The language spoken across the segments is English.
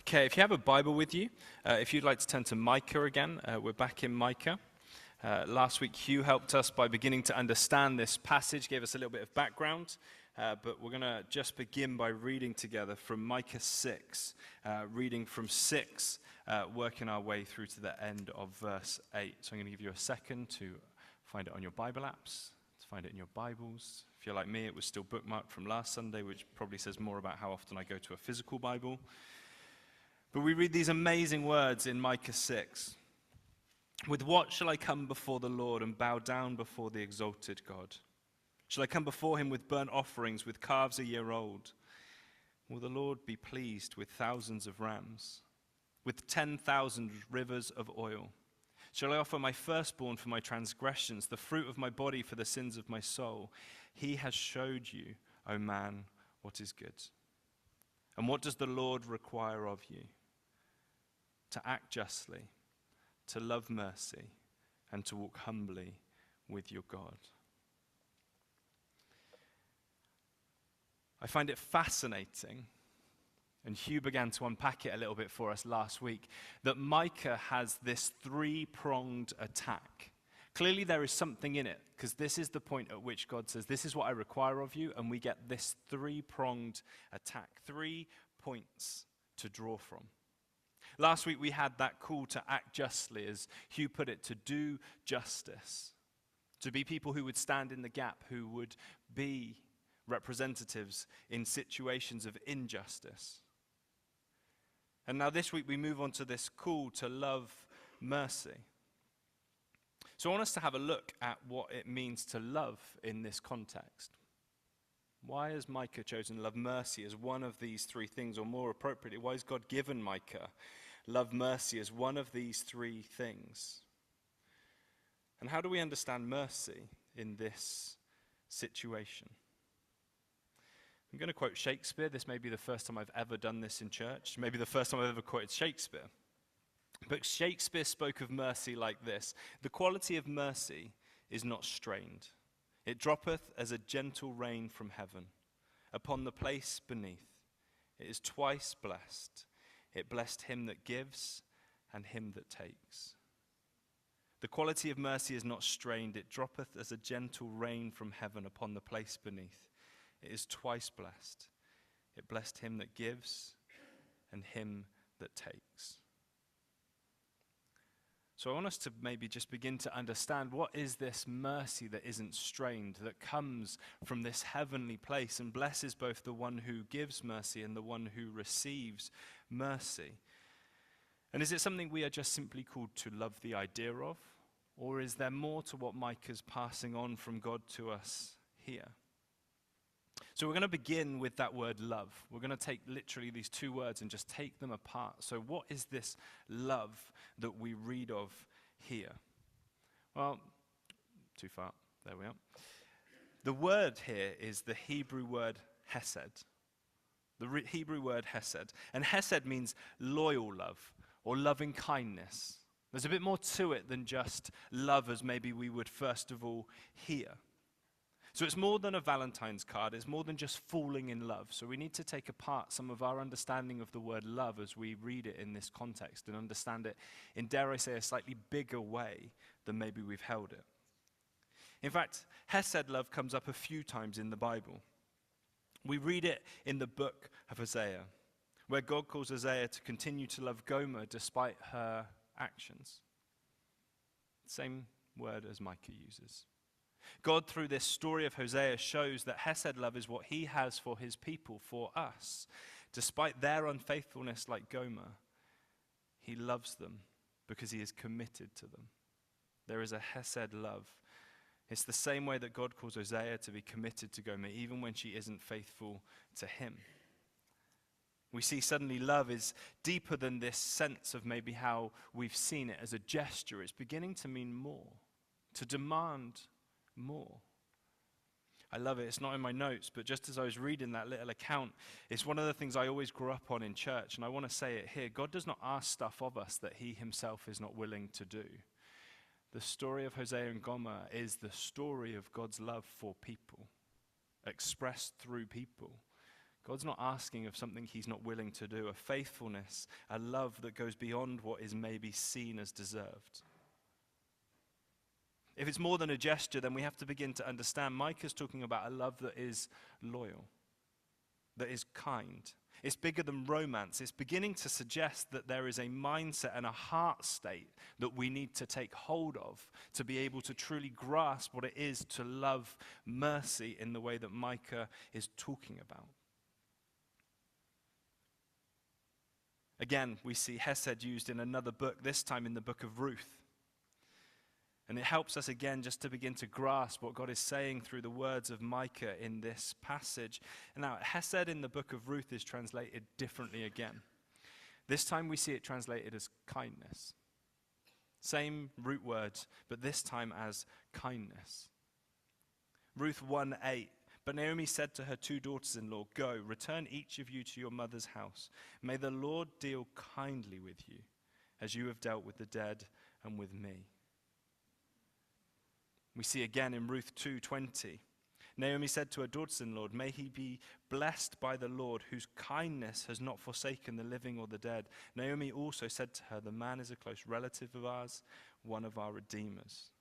Okay, if you have a Bible with you, if you'd like to turn to Micah again, we're back in Micah. Last week, Hugh helped us by beginning to understand this passage, gave us a little bit of background, but we're going to just begin by reading together from Micah 6, reading from 6, working our way through to the end of verse 8. So I'm going to give you a second to find it on your Bible apps, to find it in your Bibles. If you're like me, it was still bookmarked from last Sunday, which probably says more about how often I go to a physical Bible. But we read these amazing words in Micah 6. With what shall I come before the Lord and bow down before the exalted God? Shall I come before him with burnt offerings, with calves a year old? Will the Lord be pleased with thousands of rams, with 10,000 rivers of oil? Shall I offer my firstborn for my transgressions, the fruit of my body for the sins of my soul? He has showed you, O man, what is good. And what does the Lord require of you? To act justly, to love mercy, and to walk humbly with your God. I find it fascinating, and Hugh began to unpack it a little bit for us last week, that Micah has this three-pronged attack. Clearly there is something in it, because this is the point at which God says, this is what I require of you, and we get this three-pronged attack, 3 points to draw from. Last week we had that call to act justly, as Hugh put it, to do justice, to be people who would stand in the gap, who would be representatives in situations of injustice. And now this week we move on to this call to love mercy. So I want us to have a look at what it means to love in this context. Why has Micah chosen love mercy as one of these 3 things, or more appropriately, why has God given Micah love mercy as one of these 3 things? And how do we understand mercy in this situation? I'm going to quote Shakespeare. This may be the first time I've ever done this in church, maybe the first time I've ever quoted Shakespeare. But Shakespeare spoke of mercy like this: the quality of mercy is not strained. It droppeth as a gentle rain from heaven upon the place beneath. It is twice blessed. It blessed him that gives and him that takes. The quality of mercy is not strained. It droppeth as a gentle rain from heaven upon the place beneath. It is twice blessed. It blessed him that gives and him that takes. So I want us to maybe just begin to understand, what is this mercy that isn't strained, that comes from this heavenly place and blesses both the one who gives mercy and the one who receives mercy? And is it something we are just simply called to love the idea of? Or is there more to what Micah's passing on from God to us here? So we're going to begin with that word love. We're going to take literally these 2 words and just take them apart. So what is this love that we read of here? Well, too far. There we are. The word here is the Hebrew word hesed. The Hebrew word hesed. And hesed means loyal love or loving kindness. There's a bit more to it than just love as maybe we would first of all hear. So it's more than a Valentine's card. It's more than just falling in love. So we need to take apart some of our understanding of the word love as we read it in this context and understand it in, dare I say, a slightly bigger way than maybe we've held it. In fact, Hesed love comes up a few times in the Bible. We read it in the book of Hosea, where God calls Hosea to continue to love Gomer despite her actions. Same word as Micah uses. God, through this story of Hosea, shows that Hesed love is what he has for his people, for us. Despite their unfaithfulness like Gomer, he loves them because he is committed to them. There is a Hesed love. It's the same way that God calls Hosea to be committed to Gomer, even when she isn't faithful to him. We see suddenly love is deeper than this sense of maybe how we've seen it as a gesture. It's beginning to mean more, to demand more. I love it. It's not in my notes, but just as I was reading that little account, it's one of the things I always grew up on in church, and I want to say it here. God does not ask stuff of us that he himself is not willing to do. The story of Hosea and Gomer is the story of God's love for people, expressed through people. God's not asking of something he's not willing to do, a faithfulness, a love that goes beyond what is maybe seen as deserved. If it's more than a gesture, then we have to begin to understand Micah's talking about a love that is loyal, that is kind. It's bigger than romance. It's beginning to suggest that there is a mindset and a heart state that we need to take hold of to be able to truly grasp what it is to love mercy in the way that Micah is talking about. Again, we see Hesed used in another book, this time in the book of Ruth. And it helps us again just to begin to grasp what God is saying through the words of Micah in this passage. And now, Hesed in the book of Ruth is translated differently again. This time we see it translated as kindness. Same root words, but this time as kindness. Ruth 1:8. But Naomi said to her 2 daughters-in-law, "Go, return each of you to your mother's house. May the Lord deal kindly with you, as you have dealt with the dead and with me." We see again in Ruth 2:20. Naomi said to her daughters-in-law, "May he be blessed by the Lord, whose kindness has not forsaken the living or the dead." Naomi also said to her, "The man is a close relative of ours, one of our redeemers."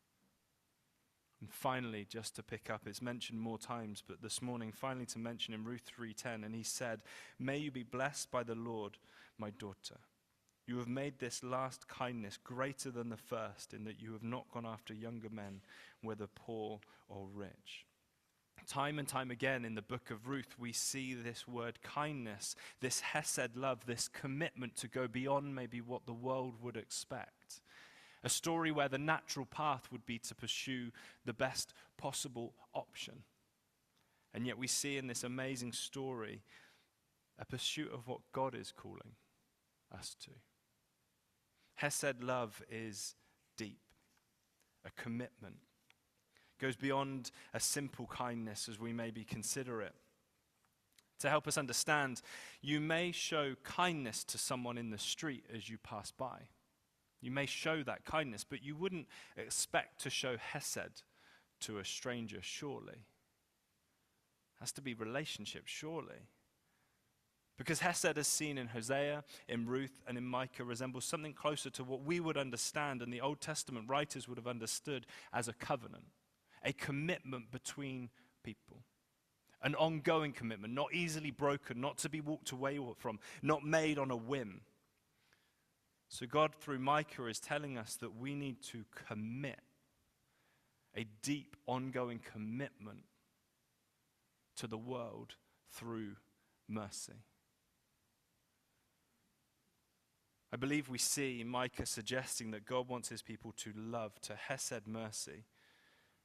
And finally, just to pick up, it's mentioned more times, but this morning, finally to mention in Ruth 3:10, and he said, "May you be blessed by the Lord, my daughter. You have made this last kindness greater than the first, in that you have not gone after younger men, whether poor or rich." Time and time again in the book of Ruth, we see this word kindness, this hesed love, this commitment to go beyond maybe what the world would expect. A story where the natural path would be to pursue the best possible option. And yet we see in this amazing story a pursuit of what God is calling us to. Hesed love is deep, a commitment. Goes beyond a simple kindness as we maybe consider it. To help us understand, you may show kindness to someone in the street as you pass by. You may show that kindness, but you wouldn't expect to show hesed to a stranger, surely. It has to be relationship, surely. Because hesed, as seen in Hosea, in Ruth, and in Micah, resembles something closer to what we would understand and the Old Testament writers would have understood as a covenant, a commitment between people. An ongoing commitment, not easily broken, not to be walked away from, not made on a whim. So God, through Micah, is telling us that we need to commit, a deep, ongoing commitment to the world through mercy. I believe we see Micah suggesting that God wants his people to love, to hesed mercy.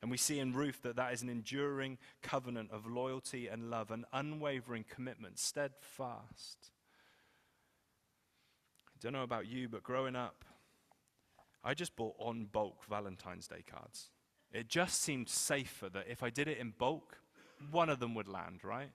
And we see in Ruth that that is an enduring covenant of loyalty and love, an unwavering commitment, steadfast. I don't know about you, but growing up, I just bought on bulk Valentine's Day cards. It just seemed safer that if I did it in bulk, one of them would land, right?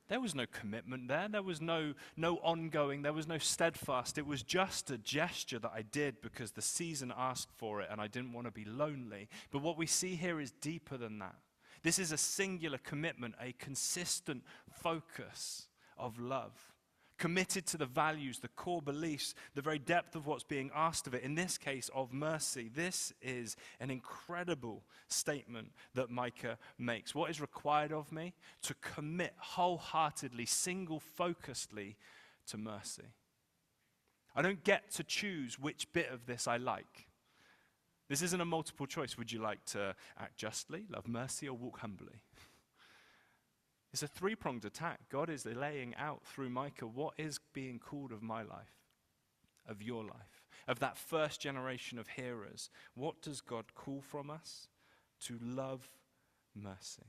There was no commitment there. There was no ongoing. There was no steadfast. It was just a gesture that I did because the season asked for it and I didn't want to be lonely. But what we see here is deeper than that. This is a singular commitment, a consistent focus of love. Committed to the values, the core beliefs, the very depth of what's being asked of it, in this case of mercy. This is an incredible statement that Micah makes. What is required of me? To commit wholeheartedly, single-focusedly to mercy. I don't get to choose which bit of this I like. This isn't a multiple choice. Would you like to act justly, love mercy, or walk humbly? It's a three-pronged attack. God is laying out through Micah what is being called of my life, of your life, of that first generation of hearers. What does God call from us? To love mercy.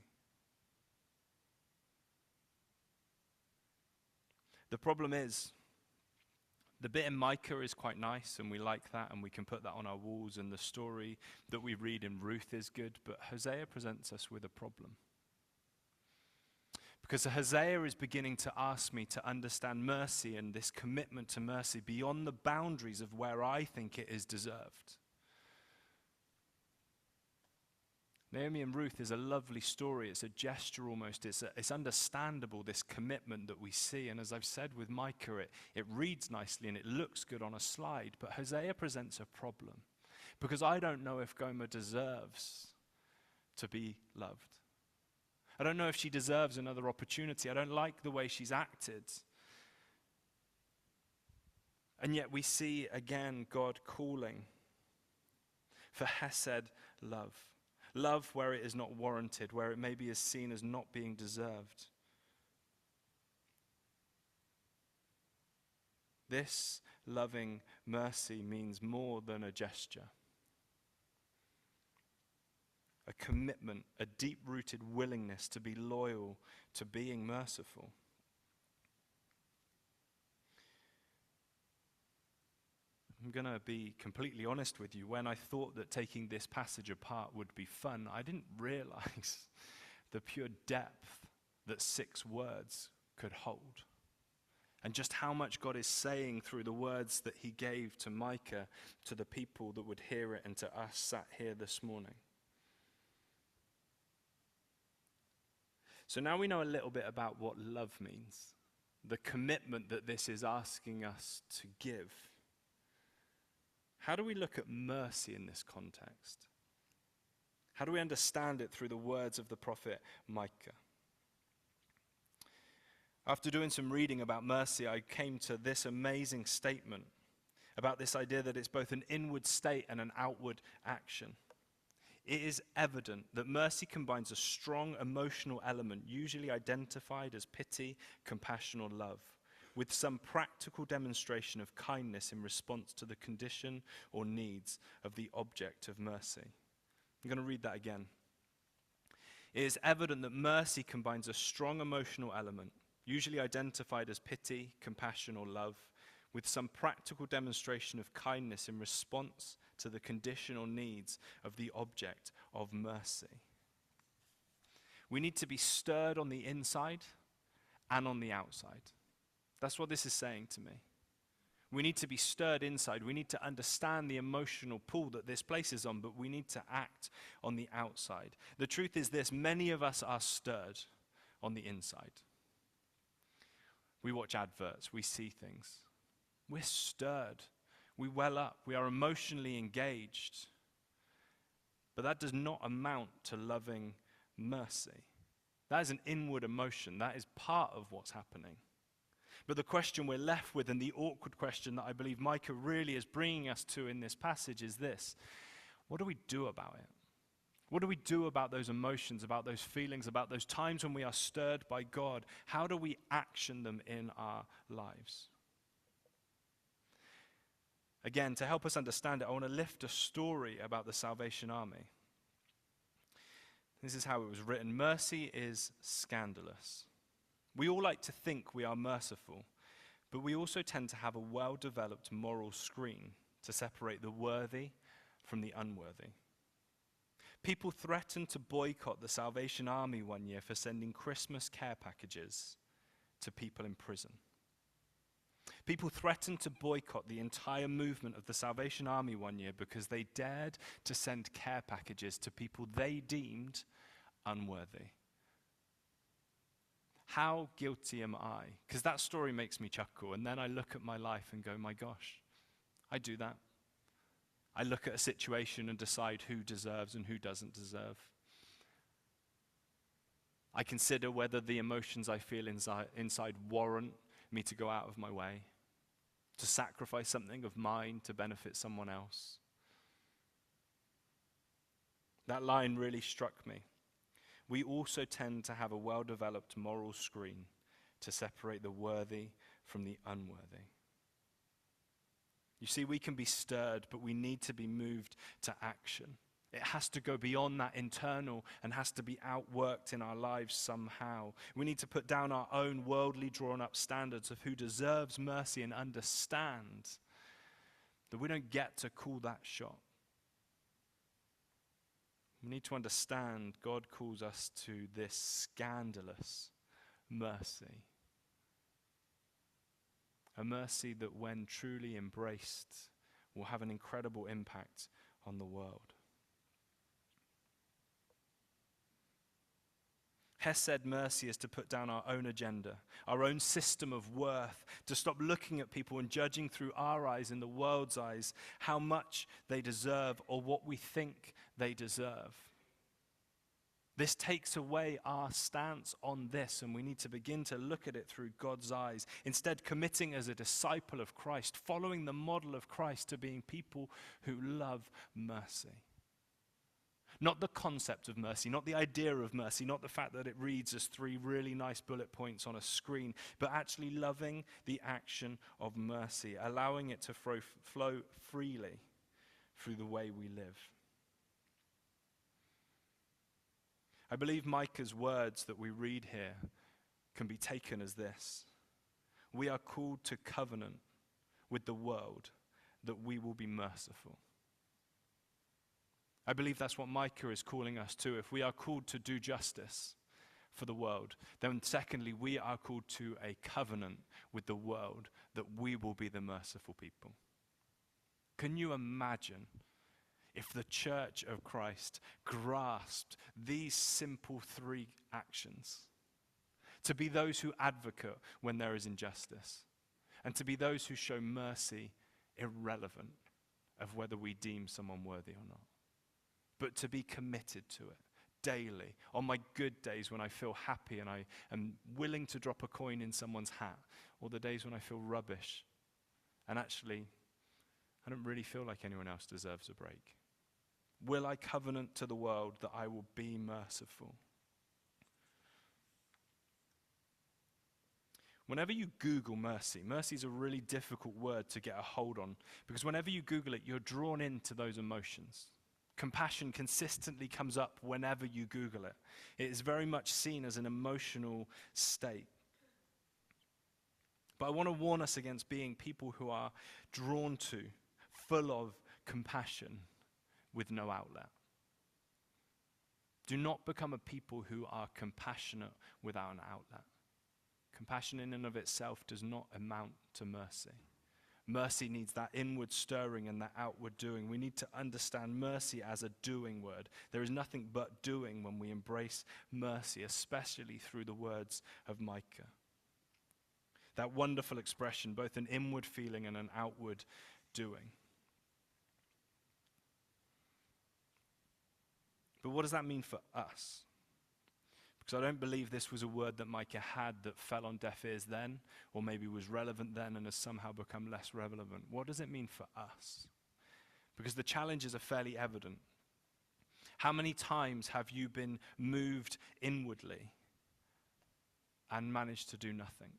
The problem is, the bit in Micah is quite nice, and we like that, and we can put that on our walls, and the story that we read in Ruth is good, but Hosea presents us with a problem. Because Hosea is beginning to ask me to understand mercy and this commitment to mercy beyond the boundaries of where I think it is deserved. Naomi and Ruth is a lovely story. It's a gesture almost. It's understandable, this commitment that we see. And as I've said with Micah, it reads nicely and it looks good on a slide. But Hosea presents a problem because I don't know if Gomer deserves to be loved. I don't know if she deserves another opportunity. I don't like the way she's acted. And yet we see again God calling for hesed love. Love where it is not warranted, where it maybe is seen as not being deserved. This loving mercy means more than a gesture. A commitment, a deep-rooted willingness to be loyal to being merciful. I'm going to be completely honest with you. When I thought that taking this passage apart would be fun, I didn't realize the pure depth that 6 words could hold. And just how much God is saying through the words that he gave to Micah, to the people that would hear it, and to us sat here this morning. So now we know a little bit about what love means, the commitment that this is asking us to give. How do we look at mercy in this context? How do we understand it through the words of the prophet Micah? After doing some reading about mercy, I came to this amazing statement about this idea that it's both an inward state and an outward action. It is evident that mercy combines a strong emotional element, usually identified as pity, compassion, or love, with some practical demonstration of kindness in response to the condition or needs of the object of mercy. I'm going to read that again. It is evident that mercy combines a strong emotional element, usually identified as pity, compassion, or love, with some practical demonstration of kindness in response to the condition or needs of the object of mercy. We need to be stirred on the inside and on the outside. That's what this is saying to me. We need to be stirred inside. We need to understand the emotional pull that this places on, but we need to act on the outside. The truth is this: many of us are stirred on the inside. We watch adverts, we see things. We're stirred. We well up. We are emotionally engaged. But that does not amount to loving mercy. That is an inward emotion. That is part of what's happening. But the question we're left with, and the awkward question that I believe Micah really is bringing us to in this passage, is this: what do we do about it? What do we do about those emotions, about those feelings, about those times when we are stirred by God? How do we action them in our lives? Again, to help us understand it, I want to lift a story about the Salvation Army. This is how it was written. Mercy is scandalous. We all like to think we are merciful, but we also tend to have a well-developed moral screen to separate the worthy from the unworthy. People threatened to boycott the Salvation Army one year for sending Christmas care packages to people in prison. People threatened to boycott the entire movement of the Salvation Army one year because they dared to send care packages to people they deemed unworthy. How guilty am I? Because that story makes me chuckle, and then I look at my life and go, my gosh, I do that. I look at a situation and decide who deserves and who doesn't deserve. I consider whether the emotions I feel inside warrant me to go out of my way, to sacrifice something of mine to benefit someone else. That line really struck me. We also tend to have a well-developed moral screen to separate the worthy from the unworthy. You see, we can be stirred, but we need to be moved to action. It has to go beyond that internal and has to be outworked in our lives somehow. We need to put down our own worldly drawn-up standards of who deserves mercy and understand that we don't get to call that shot. We need to understand God calls us to this scandalous mercy. A mercy that, when truly embraced, will have an incredible impact on the world. Hesed mercy is to put down our own agenda, our own system of worth, to stop looking at people and judging through our eyes and the world's eyes how much they deserve or what we think they deserve. This takes away our stance on this, and we need to begin to look at it through God's eyes. Instead, committing as a disciple of Christ, following the model of Christ to being people who love mercy. Not the concept of mercy, not the idea of mercy, not the fact that it reads as 3 really nice bullet points on a screen, but actually loving the action of mercy, allowing it to flow freely through the way we live. I believe Micah's words that we read here can be taken as this. We are called to covenant with the world that we will be merciful. I believe that's what Micah is calling us to. If we are called to do justice for the world, then secondly, we are called to a covenant with the world that we will be the merciful people. Can you imagine if the Church of Christ grasped these simple 3 actions? To be those who advocate when there is injustice, and to be those who show mercy irrelevant of whether we deem someone worthy or not. But to be committed to it daily, on my good days when I feel happy and I am willing to drop a coin in someone's hat, or the days when I feel rubbish and actually I don't really feel like anyone else deserves a break. Will I covenant to the world that I will be merciful? Whenever you Google mercy, mercy is a really difficult word to get a hold on, because whenever you Google it, you're drawn into those emotions. Compassion consistently comes up whenever you Google it. It is very much seen as an emotional state. But I want to warn us against being people who are drawn to, full of compassion with no outlet. Do not become a people who are compassionate without an outlet. Compassion in and of itself does not amount to mercy. Mercy needs that inward stirring and that outward doing. We need to understand mercy as a doing word. There is nothing but doing when we embrace mercy, especially through the words of Micah. That wonderful expression, both an inward feeling and an outward doing. But what does that mean for us? Because I don't believe this was a word that Micah had that fell on deaf ears then, or maybe was relevant then and has somehow become less relevant. What does it mean for us? Because the challenges are fairly evident. How many times have you been moved inwardly and managed to do nothing?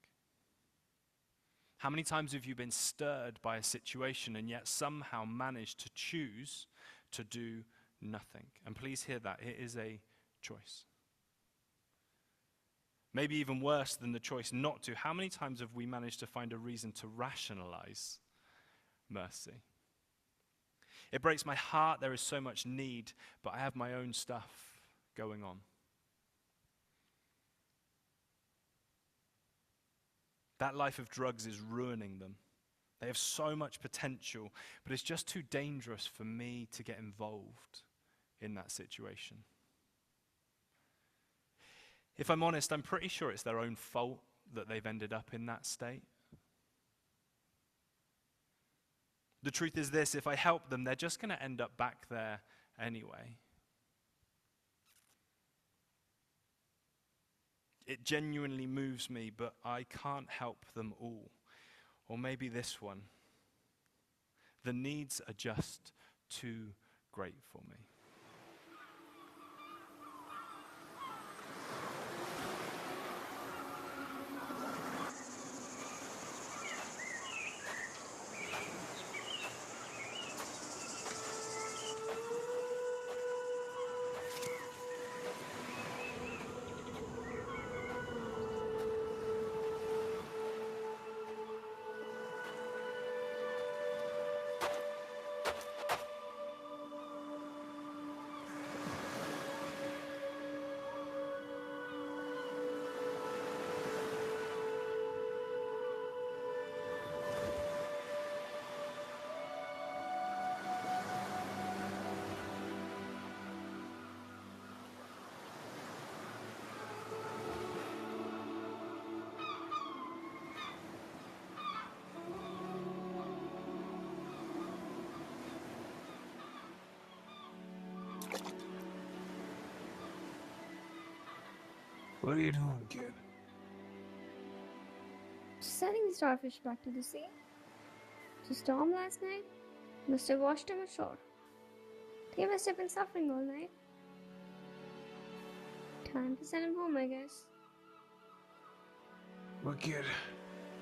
How many times have you been stirred by a situation and yet somehow managed to choose to do nothing? And please hear that, it is a choice. Maybe even worse than the choice not to. How many times have we managed to find a reason to rationalize mercy? It breaks my heart, there is so much need, but I have my own stuff going on. That life of drugs is ruining them. They have so much potential, but it's just too dangerous for me to get involved in that situation. If I'm honest, I'm pretty sure it's their own fault that they've ended up in that state. The truth is this, if I help them, they're just going to end up back there anyway. It genuinely moves me, but I can't help them all. Or maybe this one. The needs are just too great for me. What are you doing, kid? Sending the starfish back to the sea. The storm last night must have washed them ashore. They must have been suffering all night. Time to send them home, I guess. Well, kid,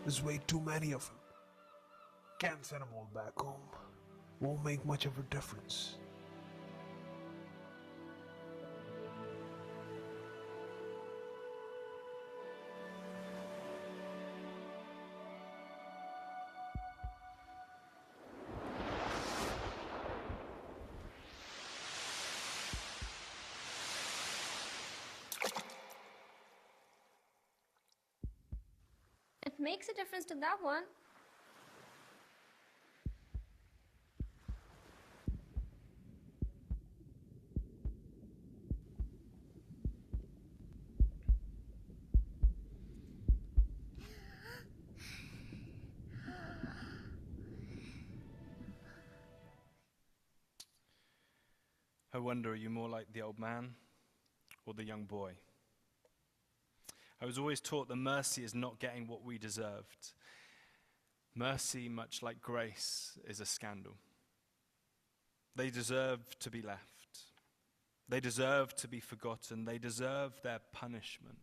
there's way too many of them. Can't send them all back home. Won't make much of a difference. It makes a difference to that one. I wonder, are you more like the old man or the young boy? I was always taught that mercy is not getting what we deserved. Mercy, much like grace, is a scandal. They deserve to be left. They deserve to be forgotten. They deserve their punishment.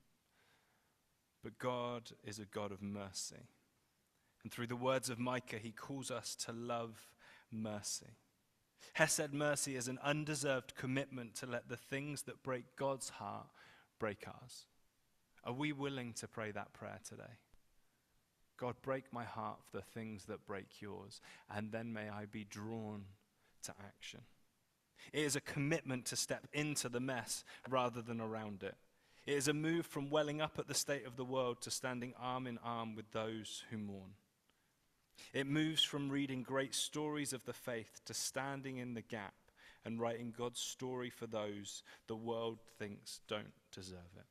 But God is a God of mercy. And through the words of Micah, he calls us to love mercy. Hesed mercy is an undeserved commitment to let the things that break God's heart break ours. Are we willing to pray that prayer today? God, break my heart for the things that break yours, and then may I be drawn to action. It is a commitment to step into the mess rather than around it. It is a move from welling up at the state of the world to standing arm in arm with those who mourn. It moves from reading great stories of the faith to standing in the gap and writing God's story for those the world thinks don't deserve it.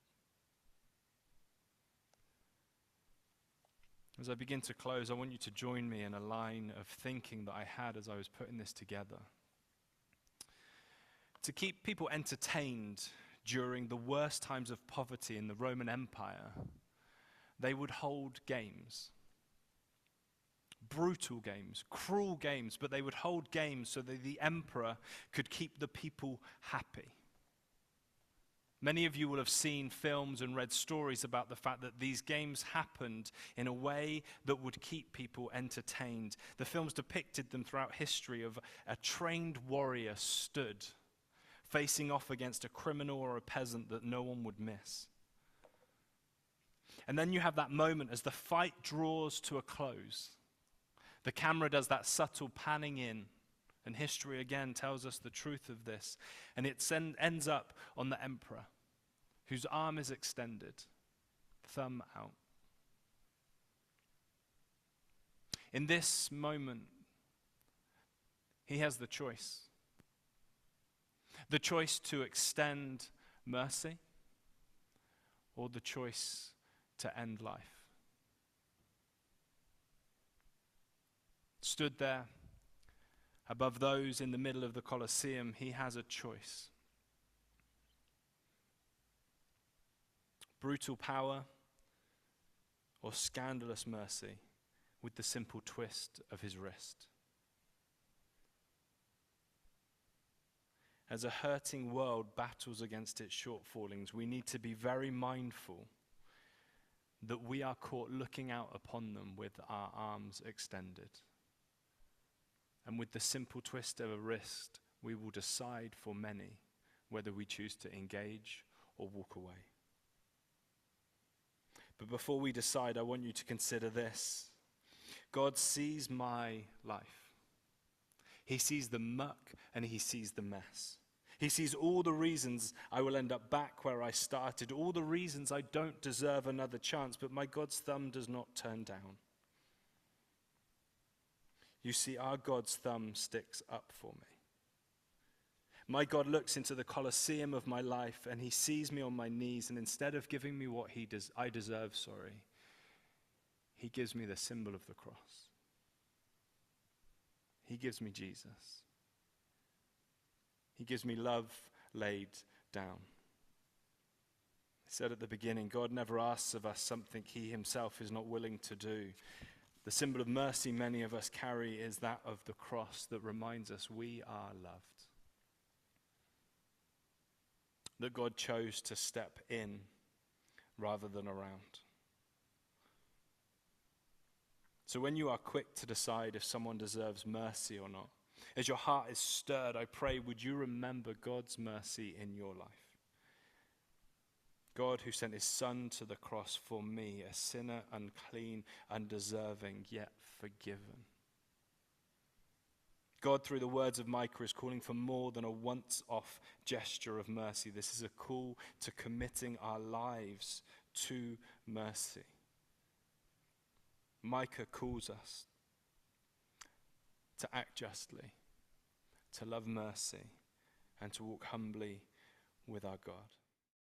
As I begin to close, I want you to join me in a line of thinking that I had as I was putting this together. To keep people entertained during the worst times of poverty in the Roman Empire, they would hold games. Brutal games, cruel games, but they would hold games so that the emperor could keep the people happy. Many of you will have seen films and read stories about the fact that these games happened in a way that would keep people entertained. The films depicted them throughout history of a trained warrior stood, facing off against a criminal or a peasant that no one would miss. And then you have that moment as the fight draws to a close. The camera does that subtle panning in, and history again tells us the truth of this. And it ends up on the emperor, whose arm is extended, thumb out. In this moment, he has the choice. The choice to extend mercy or the choice to end life. Stood there above those in the middle of the Colosseum, he has a choice. Brutal power or scandalous mercy with the simple twist of his wrist. As a hurting world battles against its shortfallings, we need to be very mindful that we are caught looking out upon them with our arms extended. And with the simple twist of a wrist, we will decide for many whether we choose to engage or walk away. But before we decide, I want you to consider this. God sees my life. He sees the muck and he sees the mess. He sees all the reasons I will end up back where I started, all the reasons I don't deserve another chance, but my God's thumb does not turn down. You see, our God's thumb sticks up for me. My God looks into the Colosseum of my life and he sees me on my knees, and instead of giving me what I deserve, he gives me the symbol of the cross. He gives me Jesus. He gives me love laid down. said at the beginning, God never asks of us something he himself is not willing to do. The symbol of mercy many of us carry is that of the cross that reminds us we are loved. That God chose to step in rather than around. So when you are quick to decide if someone deserves mercy or not, as your heart is stirred, I pray, would you remember God's mercy in your life? God who sent his son to the cross for me, a sinner, unclean, undeserving, yet forgiven. God, through the words of Micah, is calling for more than a once-off gesture of mercy. This is a call to committing our lives to mercy. Micah calls us to act justly, to love mercy, and to walk humbly with our God.